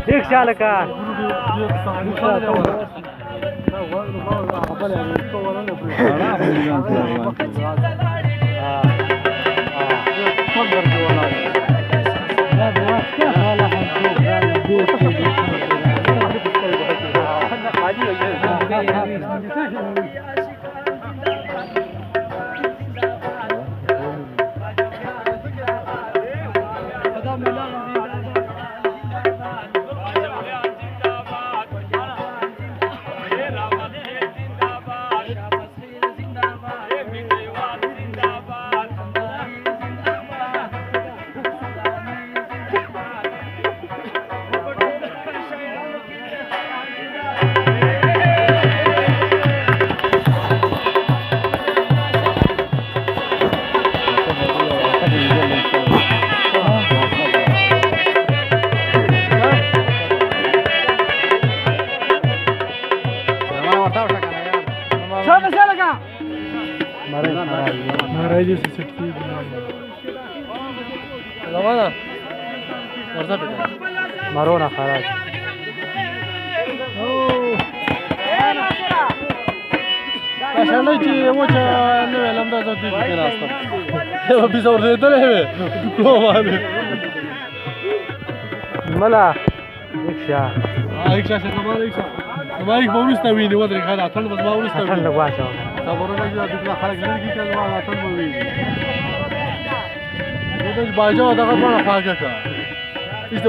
रिक्षा का Marona خلاص عشان يجي وجه نوع لمدة زودي في ناسته هو بيزور ذي دلهم كلهم هذي ملا ركشة ركشة كمان ركشة ما يك بورس تويني ودرك هذا أصلا بس ما بورس تويني أصلا نقاشة تبورنا جدا دكنا خارج نرجع كذا ما أصلا بورس ده باجوا ده كمان فاجأ